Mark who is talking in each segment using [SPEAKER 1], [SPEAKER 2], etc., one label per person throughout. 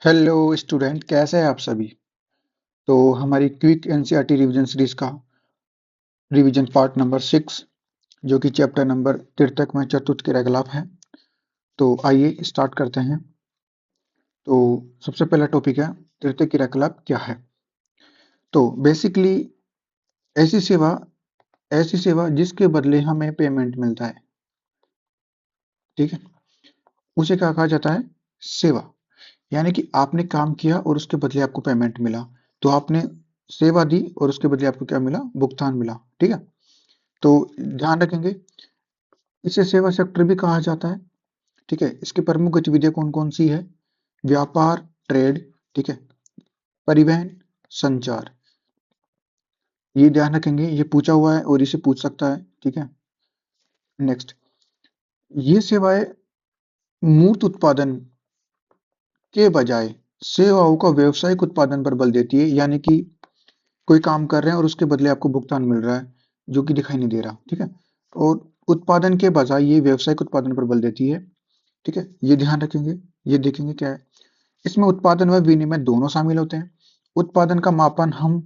[SPEAKER 1] Hello student, कैसे हैं आप सभी। तो हमारी क्विक एनसीईआरटी रिवीजन सीरीज का रिवीजन पार्ट नंबर 6 जो कि चैप्टर नंबर तीर्थक में चतुर्थ क्रियाकलाप है। तो आइए स्टार्ट करते हैं। तो सबसे पहला टॉपिक है तीर्थक क्रियाकलाप क्या है। तो बेसिकली ऐसी सेवा ऐसी सेवा जिसके बदले हमें पेमेंट मिलता है, ठीक है, उसे क्या कहा जाता है? सेवा। यानी कि आपने काम किया और उसके बदले आपको पेमेंट मिला, तो आपने सेवा दी और उसके बदले आपको क्या मिला? भुगतान मिला, ठीक है। तो ध्यान रखेंगे, इसे सेवा सेक्टर भी कहा जाता है, ठीक है। इसकी प्रमुख गतिविधियां कौन कौन सी है? व्यापार, ट्रेड, ठीक है, परिवहन, संचार। ये ध्यान रखेंगे, ये पूछा हुआ है और इसे पूछ सकता है, ठीक है। नेक्स्ट, ये सेवाएं मूर्त उत्पादन के बजाय सेवाओं का व्यावसायिक उत्पादन पर बल देती है। यानी कि कोई काम कर रहे हैं और उसके बदले आपको भुगतान मिल रहा है जो कि दिखाई नहीं दे रहा, ठीक है। और उत्पादन के बजाय ये व्यावसायिक उत्पादन पर बल देती है, ठीक है। ये ध्यान रखेंगे। ये देखेंगे क्या है, इसमें उत्पादन व विनिमय दोनों शामिल होते हैं। उत्पादन का मापन हम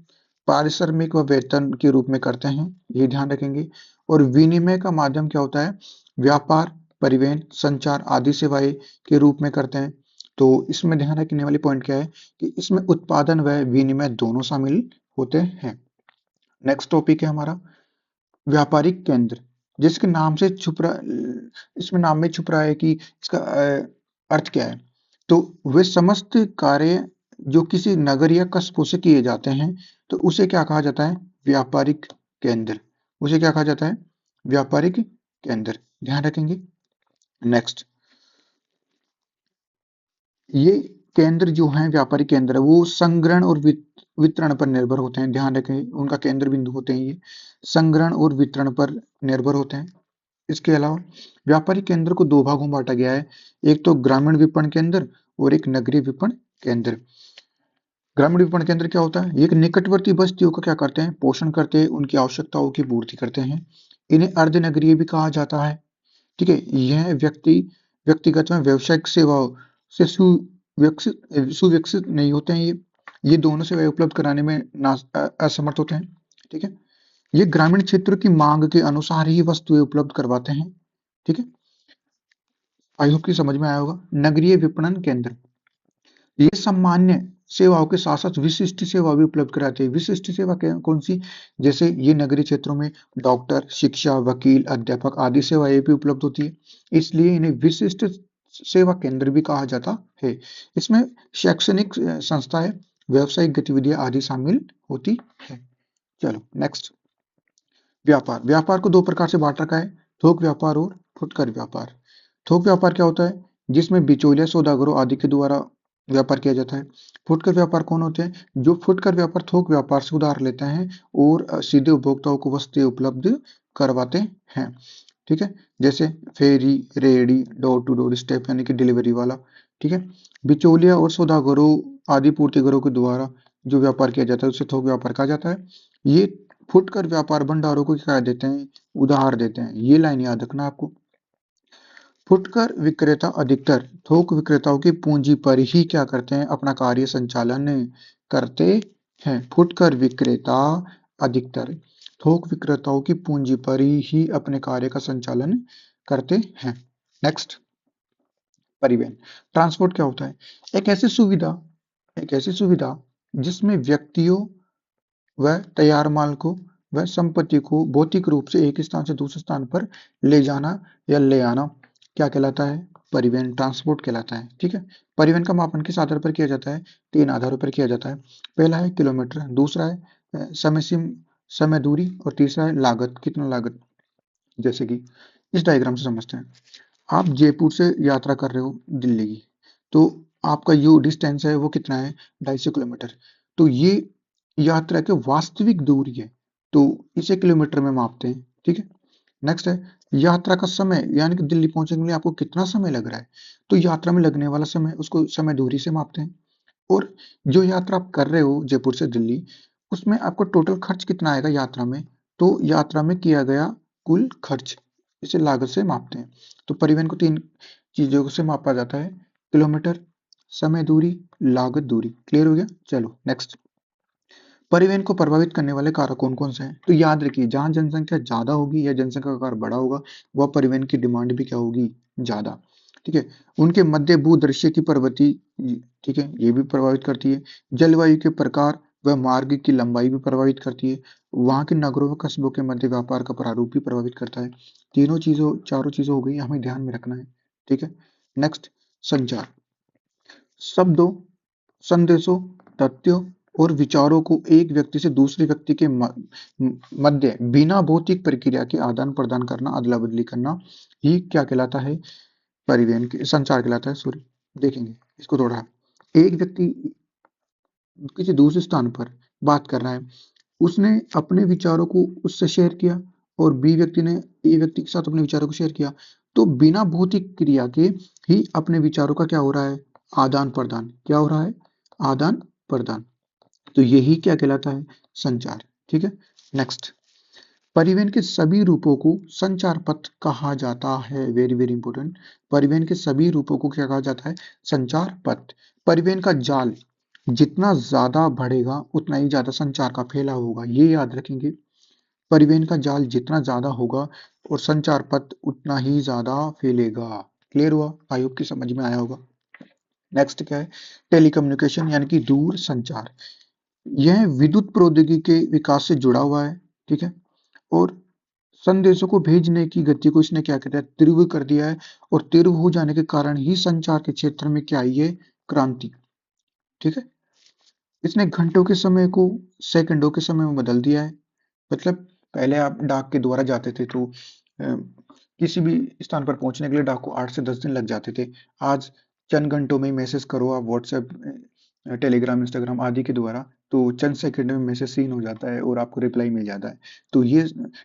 [SPEAKER 1] पारिश्रमिक व वेतन के रूप में करते हैं, ये ध्यान रखेंगे। और विनिमय का माध्यम क्या होता है? व्यापार, परिवहन, संचार आदि सेवाएं के रूप में करते हैं। तो इसमें ध्यान रखने वाली पॉइंट क्या है कि इसमें उत्पादन व विनिमय दोनों शामिल होते हैं। नेक्स्ट टॉपिक है हमारा व्यापारिक केंद्र, जिसके नाम से छुप रहा इसमें नाम में छुप रहा है कि इसका अर्थ क्या है। तो वे समस्त कार्य जो किसी नगर या कस्बों से किए जाते हैं, तो उसे क्या कहा जाता है? व्यापारिक केंद्र। उसे क्या कहा जाता है? व्यापारिक केंद्र। ध्यान रखेंगे। नेक्स्ट, ये केंद्र जो हैं, व्यापारिक केंद्र, वो संग्रहण और वितरण पर निर्भर होते हैं। ध्यान रखें, उनका केंद्र बिंदु होते हैं ये संग्रहण और वितरण पर निर्भर होते हैं। इसके अलावा व्यापारिक केंद्र को दो भागों में बांटा गया है, एक तो ग्रामीण विपणन केंद्र और एक नगरीय विपणन केंद्र। ग्रामीण विपणन केंद्र क्या होता है? ये एक निकटवर्ती बस्तियों का क्या करते हैं? पोषण करते हैं, उनकी आवश्यकताओं की पूर्ति करते हैं। इन्हें अर्ध नगरीय भी कहा जाता है, ठीक है। यह व्यक्तिगत में व्यावसायिक सेवाओं से सुविकसित नहीं होते हैं। ये दोनों सेवाएं उपलब्ध कराने में असमर्थ होते हैं, ठीक है। ये ग्रामीण क्षेत्र की मांग के अनुसार ही वस्तुएं उपलब्ध करवाते हैं, ठीक है। आई होप कि समझ में आया होगा। नगरीय विपणन केंद्र ये सामान्य सेवाओं के साथ साथ विशिष्ट सेवा भी उपलब्ध कराते हैं। विशिष्ट सेवा कौन सी? जैसे ये नगरीय क्षेत्रों में डॉक्टर, शिक्षा, वकील, अध्यापक आदि सेवाएं भी उपलब्ध होती है, इसलिए इन्हें विशिष्ट सेवा केंद्र भी कहा जाता है। इसमें शैक्षणिक संस्थाएं, व्यावसायिक गतिविधियां आदि शामिल होती है। चलो नेक्स्ट, व्यापार। व्यापार को दो प्रकार से बांट रखा है, थोक व्यापार और फुटकर व्यापार। थोक व्यापार क्या होता है? जिसमें बिचौलिया, सौदागरों आदि के द्वारा व्यापार किया जाता है। फुटकर व्यापार कौन होते हैं? जो फुटकर व्यापार थोक व्यापार से उधार लेते हैं और सीधे उपभोक्ताओं को वस्तुएं उपलब्ध करवाते हैं, ठीक है। जैसे फेरी, रेहड़ी, डोर टू डोर स्टेप यानी कि डिलीवरी वाला, ठीक है। बिचौलिया और सौदागरों आदि पूर्तिगरों के द्वारा जो व्यापार किया जाता है उसे थोक व्यापार कहा जाता है। ये फुटकर व्यापार भंडारों को क्या देते हैं? उधार देते हैं। ये लाइन याद रखना आपको। फुटकर विक्रेता अधिकतर थोक विक्रेताओं की पूंजी पर ही क्या करते हैं? अपना कार्य संचालन करते हैं। फुटकर विक्रेता अधिकतर थोक विक्रेताओं की पूंजी पर ही अपने कार्य का संचालन करते हैं। नेक्स्ट, परिवहन। ट्रांसपोर्ट क्या होता है? एक ऐसी सुविधा जिसमें व्यक्तियों व तैयार माल को व संपत्ति को भौतिक रूप से एक स्थान से दूसरे स्थान पर ले जाना या ले आना क्या कहलाता है? परिवहन, ट्रांसपोर्ट कहलाता है, ठीक है। परिवहन का मापन किस आधार पर किया जाता है? तीन आधारों पर किया जाता है। पहला है किलोमीटर, दूसरा है समय दूरी और तीसरा है लागत, कितना लागत। जैसे कि इस डायग्राम से समझते हैं, आप जयपुर से यात्रा कर रहे हो दिल्ली की, तो आपका जो डिस्टेंस है वो कितना है? 250 किलोमीटर। तो ये यात्रा की वास्तविक दूरी है, तो इसे किलोमीटर में मापते हैं, ठीक है। नेक्स्ट है यात्रा का समय, यानी कि दिल्ली पहुंचने के लिए आपको कितना समय लग रहा है, तो यात्रा में लगने वाला समय, उसको समय दूरी से मापते हैं। और जो यात्रा आप कर रहे हो जयपुर से दिल्ली, उसमें आपको टोटल खर्च कितना आएगा यात्रा में, तो यात्रा में किया गया कुल खर्च, इसे लागत से मापते हैं। तो परिवहन को तीन चीजों से मापा जाता है, किलोमीटर, समय दूरी, लागत दूरी। क्लियर हो गया? चलो नेक्स्ट। परिवहन को प्रभावित करने वाले कारक कौन-कौन से हैं? तो याद रखिए, जहाँ जनसंख्या ज़्यादा होगी या जनसंख्या का आकार बड़ा होगा, वह परिवहन की डिमांड भी क्या होगी? ज़्यादा। ठीक है? उनके मध्य भूदृश्य की प्रवृत्ति, ठीक है? ये भी प्रभावित करती है। जलवायु के प्रकार व मार्ग की लंबाई भी प्रभावित करती है। वहाँ के नगरों व कस्बों के मध्य व्यापार का प्रारूप भी प्रभावित करता है। चारों चीज़ें हो गई, हमें ध्यान में रखना है। ठीक है? नेक्स्ट, संचार। शब्दों, संदेशों, तथ्यों और विचारों को एक व्यक्ति से दूसरे व्यक्ति के मध्य बिना भौतिक प्रक्रिया के आदान-प्रदान करना, अदला-बदली करना ही क्या कहलाता है? परिवहन के संचार कहलाता है, सॉरी। देखेंगे इसको थोड़ा। एक व्यक्ति किसी दूसरे स्थान पर बात कर रहा है, उसने अपने विचारों को उससे शेयर किया और बी व्यक्ति ने ए व्यक्ति के साथ अपने विचारों को शेयर किया। तो बिना भौतिक क्रिया के ही अपने विचारों का क्या हो रहा है? आदान-प्रदान। क्या हो रहा है? आदान-प्रदान। तो यही क्या कहलाता है? संचार। ठीक है? नेक्स्ट, परिवहन के सभी रूपों को संचार पथ कहा जाता है। Very very important. परिवहन के सभी रूपों को क्या कहा जाता है? संचार पथ। परिवहन का जाल जितना ज्यादा बढ़ेगा उतना ही ज्यादा संचार का फैलाव होगा, ये याद रखेंगे। परिवहन का जाल जितना ज्यादा होगा और संचार पथ उतना ही ज्यादा फैलेगा। क्लियर हुआ? आई होप की समझ में आया होगा। नेक्स्ट क्या है? टेलीकम्युनिकेशन यानी कि दूर संचार। यह विद्युत प्रौद्योगिकी के विकास से जुड़ा हुआ है। ठीक है? और संदेशों को भेजने की गति को इसने क्या कहता है? तीव्र कर दिया है। और तीव्र हो जाने के कारण ही संचार के क्षेत्र में क्या आई है? क्रांति। ठीक है? इसने घंटों के समय को सेकंडों के समय में बदल दिया है। मतलब पहले आप डाक के द्वारा जाते थे तो किसी भी स्थान पर पहुंचने के लिए डाक को 8 से 10 दिन लग जाते थे। आज चंद घंटों में ही मैसेज करो आप व्हाट्सएप, टेलीग्राम, इंस्टाग्राम आदि के द्वारा, तो चंद सेकंड में मैसेज सीन हो जाता है और आपको रिप्लाई मिल जाता है। तो ये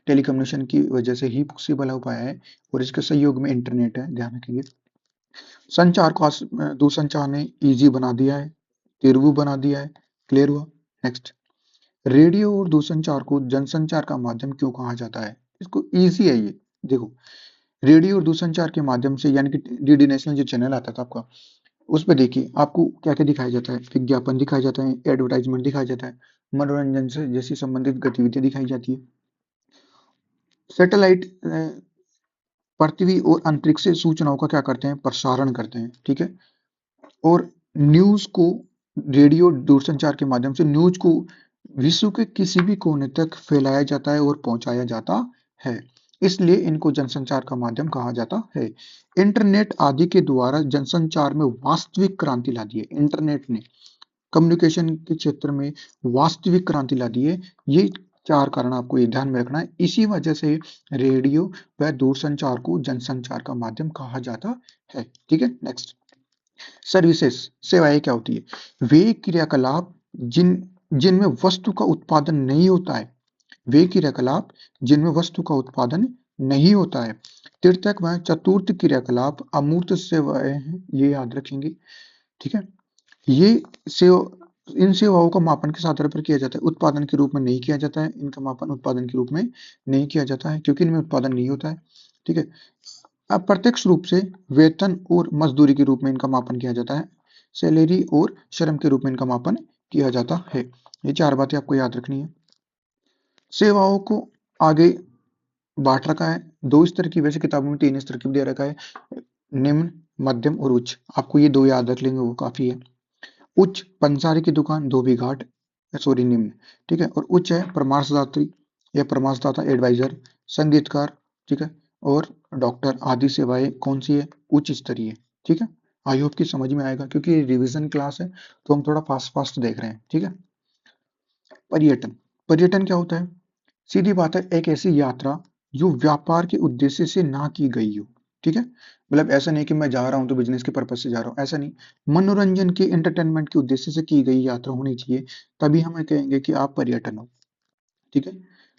[SPEAKER 1] टेलीकम्युनिकेशन की वजह से ही पॉसिबल हो पाया है और इसके सहयोग में इंटरनेट है, ध्यान रखेंगे। संचार को दूरसंचार ने ईज़ी बना दिया है, तीव्र बना दिया है। क्लियर हुआ? नेक्स्ट, रेडियो और दूरसंचार को जनसंचार का माध्यम क्यों कहा जाता है? इसको ईज़ी है ये। देखो, रेडियो और दूरसंचार के माध्यम से यानी कि डीडी नेशनल जो चैनल आता था आपका, उसपे देखिए आपको क्या-क्या दिखाया जाता है? विज्ञापन दिखाया जाता है, एडवर्टाइज़मेंट दिखाया जाता है, मनोरंजन से जैसी संबंधित गतिविधियाँ दिखाई जाती है। सैटेलाइट पृथ्वी और अंतरिक्ष से सूचनाओं का क्या करते हैं? प्रसारण करते हैं। ठीक है? और न्यूज़ को रेडियो दूरसंचार के माध्यम से न्यूज़ को विश्व के किसी भी कोने तक फैलाया जाता है और पहुंचाया जाता है। इसलिए इनको जनसंचार का माध्यम कहा जाता है। इंटरनेट आदि के द्वारा जनसंचार में वास्तविक क्रांति ला दी है। इंटरनेट ने कम्युनिकेशन के क्षेत्र में वास्तविक क्रांति ला दी है। ये 4 कारण आपको ये ध्यान में रखना है। इसी वजह से रेडियो व दूरसंचार को जनसंचार का माध्यम कहा जाता है। ठीक है? नेक्स्ट, सर्विसेज, सेवाएं क्या होती है? वे क्रियाकलाप जिनमें वस्तु का उत्पादन नहीं होता है। वे क्रियाकलाप जिनमें वस्तु का उत्पादन नहीं होता है। तृतीयक व चतुर्थ क्रियाकलाप अमूर्त सेवाएं हैं, ये याद रखेंगे। ठीक है? ये इन सेवाओं का मापन किस आधार पर किया जाता है? उत्पादन के रूप में नहीं किया जाता है। इनका मापन उत्पादन के रूप में नहीं किया जाता है क्योंकि इनमें उत्पादन नहीं होता है। ठीक है? अप्रत्यक्ष रूप से वेतन और मजदूरी के रूप में इनका मापन किया जाता है। सैलरी और श्रम के रूप में इनका मापन किया जाता है। ये 4 बातें आपको याद रखनी है। सेवाओं को आगे बाँट रखा है। 2 स्तर की, वैसे किताबों में 3 स्तर की भी दे रखा है। निम्न, मध्यम और उच्च। आपको ये 2 याद रख लेंगे वो काफ़ी है। उच्च पंसारी की दुकान, धोबी घाट, सॉरी निम्न। ठीक है? और उच्च है परामर्शदात्री या परामर्शदाता, एडवाइजर, संगीतकार, ठीक है? और डॉक्टर आदि सेवाएं कौन सी है? उच्च स्तरीय। ठीक है? आई होप कि समझ में आएगा क्योंकि ये रिवीजन क्लास है तो हम थोड़ा फास्ट फास्ट देख रहे हैं। ठीक है? पर्यटन। पर्यटन क्या होता है? सीधी बात है, एक ऐसी यात्रा जो व्यापार के उद्देश्य से ना की गई हो। ठीक है? मतलब ऐसा नहीं कि मैं जा रहा हूँ तो बिजनेस के पर्पज से जा रहा हूँ, ऐसा नहीं। मनोरंजन के, एंटरटेनमेंट के उद्देश्य से की गई यात्रा होनी चाहिए, तभी हमें कहेंगे कि आप पर्यटन हो। ठीक है?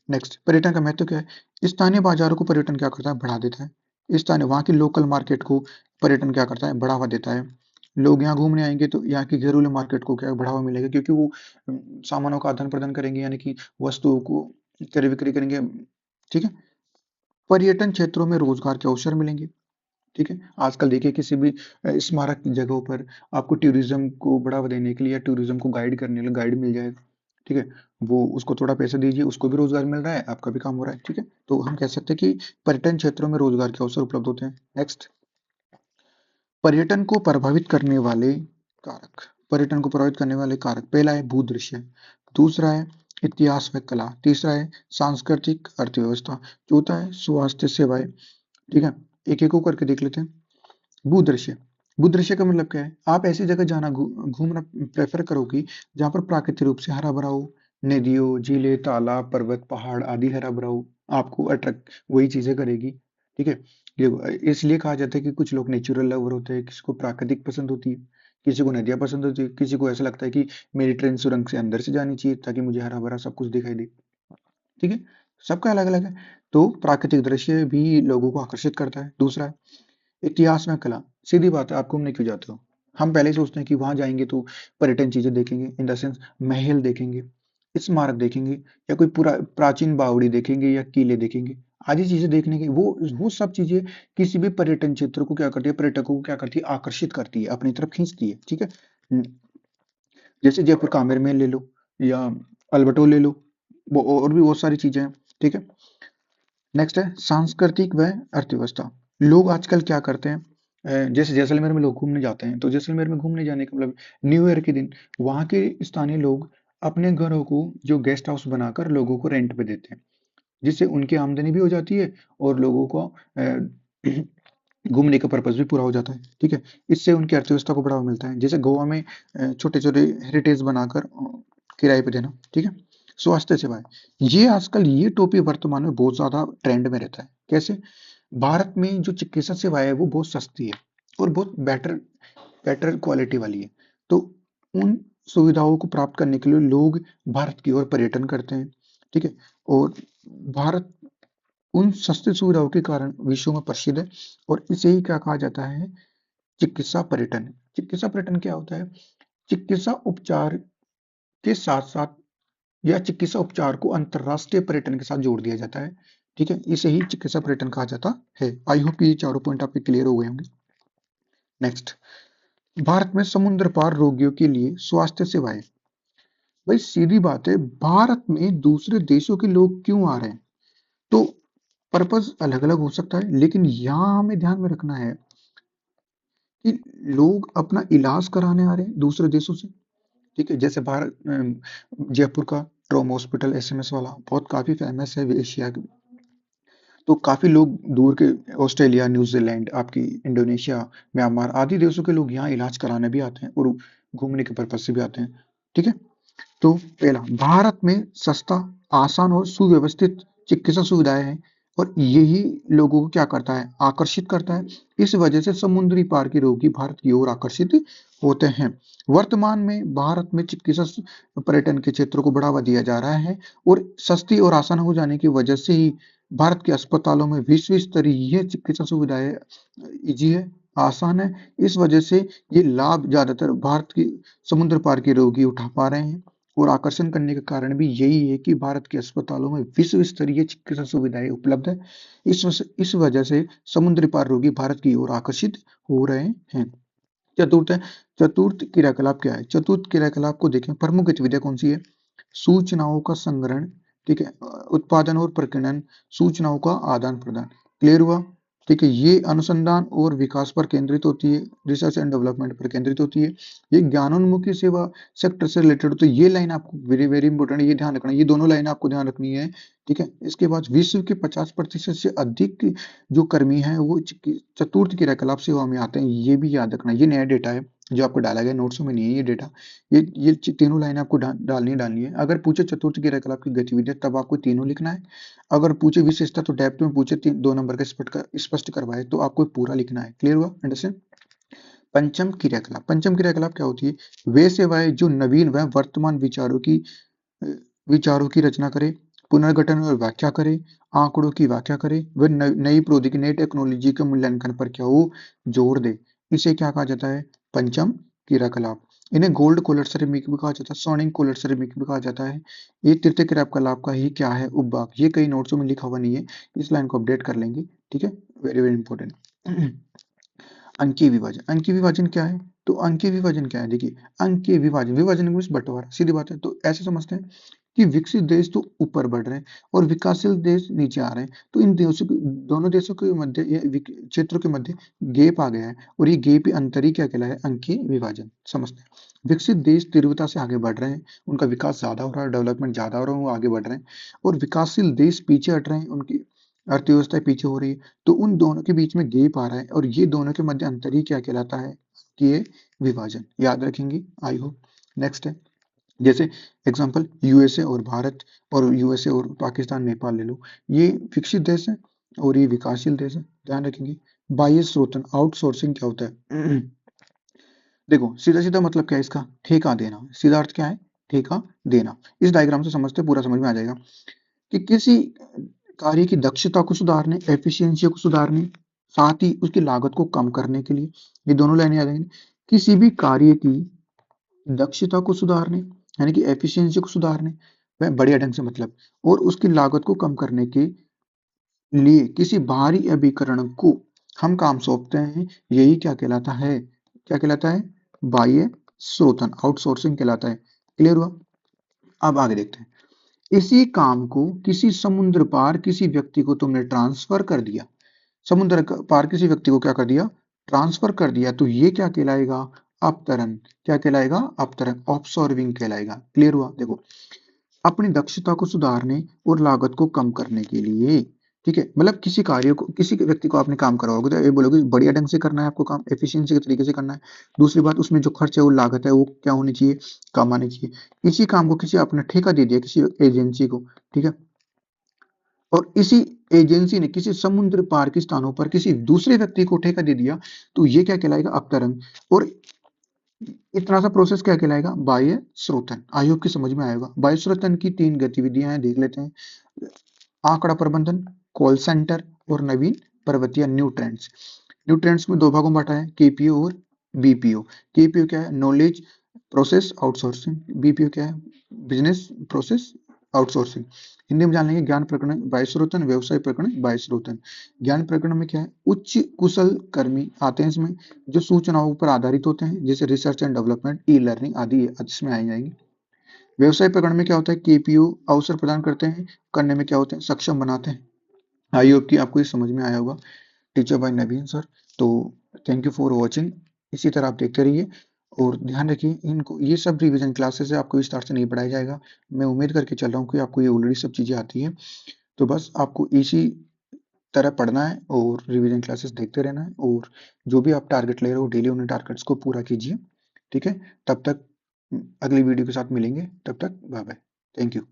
[SPEAKER 1] नेक्स्ट, पर्यटन का महत्व क्या है? स्थानीय बाजारों को पर्यटन क्या करता है? बढ़ा देता है। स्थानीय वहाँ की लोकल मार्केट को पर्यटन क्या करता है? बढ़ावा देता है। लोग यहाँ घूमने आएंगे तो यहाँ की घरेलू मार्केट को क्या बढ़ावा मिलेगा क्योंकि वो सामानों का आदान प्रदान करेंगे यानी कि वस्तुओं को क्रय विक्रय करेंगे। ठीक है? पर्यटन क्षेत्रों में रोजगार के अवसर मिलेंगे। ठीक है। आजकल देखिए किसी भी स्मारक जगहों पर आपको टूरिज्म को बढ़ावा देने के लिए या टूरिज्म को गाइड करने के लिए गाइड मिल जाएगा। ठीक है। वो उसको थोड़ा पैसा दीजिए, उसको भी रोजगार मिल रहा है, आपका भी काम हो रहा है। ठीक है। तो हम कह सकते हैं कि पर्यटन क्षेत्रों में रोजगार के अवसर उपलब्ध होते हैं। नेक्स्ट, पर्यटन को प्रभावित करने वाले कारक। पर्यटन को प्रभावित करने वाले कारक, पहला है भूदृश्य, दूसरा है इतिहास व कला, तीसरा है सांस्कृतिक अर्थव्यवस्था, चौथा है स्वास्थ्य सेवाएं। ठीक है। एक एक को करके देख लेते हैं। भूदृश्य, भूदृश्य का मतलब क्या है? आप ऐसी जगह जाना घूमना प्रेफर करोगी जहाँ पर प्राकृतिक रूप से हरा भरा हो, नदियों, झीलें, तालाब, पर्वत, पहाड़ आदि हरा भरा हो। आपको अट्रैक्ट वही चीजें करेगी। ठीक है। ये इसलिए कहा जाता है कि कुछ लोग नेचुरल लवर होते हैं, किसी को प्राकृतिक पसंद होती है, किसी को नदियाँ पसंद होती है, किसी को ऐसा लगता है कि मेरी ट्रेन सुरंग से अंदर से जानी चाहिए ताकि मुझे हरा भरा सब कुछ दिखाई दे। ठीक है। सबका अलग अलग है। तो प्राकृतिक दृश्य भी लोगों को आकर्षित करता है। दूसरा है इतिहास में कला। सीधी बात है, आप घूमने क्यों जाते हो? हम पहले ही सोचते हैं कि वहां जाएंगे तो पर्यटन चीजें देखेंगे, इन द सेंस महल देखेंगे, स्मारक देखेंगे, या कोई पूरा प्राचीन बावड़ी देखेंगे या किले देखेंगे। आदि चीजें देखने की वो सब चीजें किसी भी पर्यटन क्षेत्र को क्या करती है, पर्यटकों को क्या करती है, आकर्षित करती है, अपनी तरफ खींचती है। ठीक है। जैसे जयपुर का आमेर महल ले लो, या अल्बर्टो ले लो, और भी बहुत सारी चीजें हैं। ठीक है। नेक्स्ट है सांस्कृतिक व अर्थव्यवस्था। लोग आजकल क्या करते हैं, जैसे जैसलमेर में लोग घूमने जाते हैं, तो जैसलमेर में घूमने जाने का मतलब न्यू ईयर के दिन वहाँ के स्थानीय लोग अपने घरों को जो गेस्ट हाउस बनाकर लोगों को रेंट पे देते हैं, जिससे उनकी आमदनी भी हो जाती है और लोगों को घूमने का पर्पज भी पूरा हो जाता है। ठीक है। इससे उनकी अर्थव्यवस्था को बढ़ावा मिलता है। जैसे गोवा में छोटे छोटे हेरिटेज बनाकर किराए पे देना। ठीक है। स्वास्थ्य सेवाएं, ये आजकल ये टॉपिक वर्तमान में बहुत ज्यादा ट्रेंड में रहता है। कैसे? भारत में जो चिकित्सा सेवाएं है वो बहुत सस्ती है और बहुत बेटर बेटर क्वालिटी वाली है। तो उन सुविधाओं को प्राप्त करने के लिए लोग भारत की ओर पर्यटन करते हैं। ठीक है। और भारत उन सस्ती सुविधाओं के कारण विश्व में प्रसिद्ध है। और इसे ही क्या कहा जाता है, चिकित्सा पर्यटन। चिकित्सा पर्यटन क्या होता है? चिकित्सा उपचार के साथ साथ या चिकित्सा उपचार को अंतरराष्ट्रीय पर्यटन के साथ जोड़ दिया जाता है। ठीक है। इसे ही चिकित्सा पर्यटन कहा जाता है। आई होप ये चारों पॉइंट आपके क्लियर हो गए होंगे। नेक्स्ट, भारत में समुद्र पार रोगियों के लिए स्वास्थ्य सेवाएं। भाई सीधी बात है, भारत में दूसरे देशों के लोग क्यों आ रहे हैं? तो पर्पस अलग अलग हो सकता है, लेकिन यहाँ हमें ध्यान में रखना है कि लोग अपना इलाज कराने आ रहे हैं दूसरे देशों से। ठीक है। जैसे भारत जयपुर का ट्रॉमा हॉस्पिटल एसएमएस वाला बहुत काफी फेमस है एशिया। तो काफी लोग दूर के ऑस्ट्रेलिया, न्यूजीलैंड, आपकी इंडोनेशिया, म्यांमार आदि देशों के लोग यहाँ इलाज कराने भी आते हैं और घूमने के पर्पज से भी आते हैं। ठीक है। तो पहला, भारत में सस्ता, आसान और सुव्यवस्थित चिकित्सा सुविधाएं हैं और यही लोगों को क्या करता है, आकर्षित करता है। इस वजह से समुद्री पार के रोगी भारत की ओर आकर्षित होते हैं। वर्तमान में भारत में चिकित्सा पर्यटन के क्षेत्र को बढ़ावा दिया जा रहा है और सस्ती और आसान हो जाने की वजह से ही भारत के अस्पतालों में विश्व स्तरीय चिकित्सा सुविधाएं इजी है, आसान है। इस वजह से ये लाभ ज्यादातर भारत की समुद्र पार के रोगी उठा पा रहे हैं। और आकर्षण करने का कारण भी यही है कि भारत के अस्पतालों में विश्व स्तरीय चिकित्सा सुविधाएं उपलब्ध है। इस वजह से समुद्री पार रोगी भारत की ओर आकर्षित हो रहे हैं। चतुर्थ है, चतुर्थ क्रियाकलाप क्या है? चतुर्थ क्रियाकलाप को देखें, प्रमुख गतिविधियां कौन सी है? सूचनाओं का संग्रहण। ठीक है। उत्पादन और प्रकीर्णन, सूचनाओं का आदान प्रदान। क्लियर हुआ? ठीक है। ये अनुसंधान और विकास पर केंद्रित होती है, रिसर्च एंड डेवलपमेंट पर केंद्रित होती है। ये ज्ञानोन्मुखी सेवा सेक्टर से रिलेटेड, तो ये लाइन आपको वेरी वेरी इंपॉर्टेंट, ये ध्यान रखना, ये दोनों लाइन आपको ध्यान रखनी है। ठीक है। इसके बाद विश्व के 50% से अधिक जो कर्मी हैं वो चतुर्थ क्रियाकलाप सेवा में आते हैं। ये भी याद रखना, ये नया डेटा है जो आपको डाला गया, नोट्स में नहीं है ये डेटा। ये तीनों लाइन आपको डालनी है। अगर पूछे चतुर्थ क्रियाकलाप की गतिविधियां तब आपको तीनों लिखना है। अगर पूछे विशेषता तो डेप्थ में पूछे 2 नंबर का स्पष्ट करवाए तो आपको पूरा लिखना है। क्लियर हुआ? अंडरस्टैंड? पंचम क्रियाकलाप, पंचम क्रियाकलाप क्या होती है? वे सेवाएं जो नवीन व वर्तमान अ, विचारों की रचना करे, पुनर्गठन और व्याख्या करे, आंकड़ों की व्याख्या करे, व नई प्रौद्योगिकी, नई टेक्नोलॉजी के मूल्यांकन पर क्या हो, जोड़ दे। इसे क्या कहा जाता है? पंचम क्रियाकलाप। इन्हें गोल्ड कोलर सेरेमिक भी कहा जाता है, सोनिंग कोलर सेरेमिक भी कहा जाता है। ये तृतीय क्रियाकलाप का ही क्या है, उपभाग। ये कई नोट्सों में लिखा हुआ नहीं है, इस लाइन को अपडेट कर लेंगे। ठीक है। Very very important. अंकीय विभाजन, अंकीय विभाजन क्या है? तो अंकीय विभाजन क्या है? देखिए, अंकीय विभाजन, विभाजन मीन्स बंटवारा, सीधी बात है। तो ऐसे समझते हैं कि विकसित देश तो ऊपर बढ़ रहे हैं और विकासशील देश नीचे आ रहे हैं। तो इन देशों के, दोनों देशों के मध्य या क्षेत्रों के मध्य गैप आ गया है और ये गैप ही अंतर ही क्या कहलाया है? अंकीय विभाजन। समझते हैं, विकसित देश तीव्रता से आगे बढ़ रहे हैं, उनका विकास ज्यादा हो रहा है, डेवलपमेंट ज्यादा हो रहा है, वो आगे बढ़ रहे हैं, और विकासशील देश पीछे हट रहे हैं, उनकी अर्थव्यवस्था पीछे हो रही है। तो उन दोनों के बीच में गैप आ रहा है और ये दोनों के मध्य अंतर ही क्या कहलाता है? कि ये विभाजन। याद रखेंगे, आई होप। नेक्स्ट है, जैसे एग्जांपल यूएसए और भारत, और यूएसए और पाकिस्तान, नेपाल ले लो। ये विकसित देश है और ये विकासशील देश है, ध्यान रखेंगे। बाह्य स्रोतन, आउटसोर्सिंग क्या होता है? देखो, सीधा सीधा मतलब क्या है इसका? ठेका देना। सीधा अर्थ क्या है? ठेका देना। इस डायग्राम से समझते पूरा समझ में आ जाएगा कि किसी कार्य की दक्षता को सुधारने, एफिशिएंसी को सुधारने, साथ ही उसकी लागत को कम करने के लिए, ये दोनों लाइनें आ जाएंगी। किसी भी कार्य की दक्षता को सुधारने, यानी कि एफिशिएंसी को सुधारने, वह बढ़िया ढंग से मतलब, और उसकी लागत को कम करने के लिए किसी बाहरी अभिकरण को हम काम सौंपते हैं, यही क्या कहलाता है? क्या कहलाता है? बाह्य स्रोतन, आउटसोर्सिंग कहलाता है। क्लियर हुआ? अब आगे देखते हैं। इसी काम को किसी समुद्र पार किसी व्यक्ति को तुमने ट्रांसफर कर दिया, समुद्र पार किसी व्यक्ति को क्या कर दिया? ट्रांसफर कर दिया, तो ये क्या कहलाएगा? अपतरण। क्या कहलाएगा? अपतरण, ऑब्सॉर्विंग कहलाएगा। क्लियर हुआ? देखो, अपनी दक्षता को सुधारने और लागत को कम करने के लिए, ठीक है, मतलब किसी कार्य को, किसी व्यक्ति को आपने काम करवाओगे तो ये बोलोगे बढ़िया ढंग से करना है आपको काम, एफिशिएंसी के तरीके से करना है। दूसरी बात, उसमें जो खर्च है, वो लागत है, वो क्या होनी चाहिए? कम आनी चाहिए। इसी काम को किसी आपने ठेका दे दिया किसी एजेंसी को, ठीक है, और इसी एजेंसी ने किसी समुद्र पार के स्थानों पर किसी दूसरे व्यक्ति को ठेका दे दिया, तो ये क्या कहलाएगा? अपतरण। और इतना सा प्रोसेस क्या कहलाएगा? बाह्य स्रोतन। आई होप की समझ में आएगा। बाह्य स्रोतन की 3 गतिविधियां हैं, देख लेते हैं। आंकड़ा प्रबंधन, कॉल सेंटर, और नवीन पर्वतीय न्यूट्रेंट्स। न्यूट्रेंट्स में 2 भागों में बांटा है, केपीओ और बीपीओ। केपीओ क्या है? Knowledge process outsourcing. बीपीओ क्या है? Business process outsourcing. हिंदी में जान लेंगे, ज्ञान प्रकरण बाह्य स्रोतन, व्यवसाय प्रकरण बाह्य स्रोतन। ज्ञान प्रकरण में क्या है? उच्च कुशल कर्मी आते हैं इसमें, जो सूचनाओं पर आधारित होते हैं, जैसे research and development, e learning आदि इसमें आई जाएंगी। व्यवसाय प्रकरण में क्या होता है? केपीओ अवसर प्रदान करते हैं, करने में क्या होते हैं? सक्षम बनाते हैं। आई होप कि आपको ये समझ में आया होगा। टीचर बाय नवीन सर। तो थैंक यू फॉर वॉचिंग। इसी तरह आप देखते रहिए और ध्यान रखिए, इनको, ये सब रिवीजन क्लासेस है, आपको विस्तार से नहीं पढ़ाया जाएगा। मैं उम्मीद करके चल रहा हूँ कि आपको ये ऑलरेडी सब चीज़ें आती हैं। तो बस आपको इसी तरह पढ़ना है और रिवीजन क्लासेस देखते रहना है, और जो भी आप टारगेट ले रहे हो डेली, उन टारगेट्स को पूरा कीजिए। ठीक है? तब तक अगली वीडियो के साथ मिलेंगे। तब तक बाय बाय। Thank you.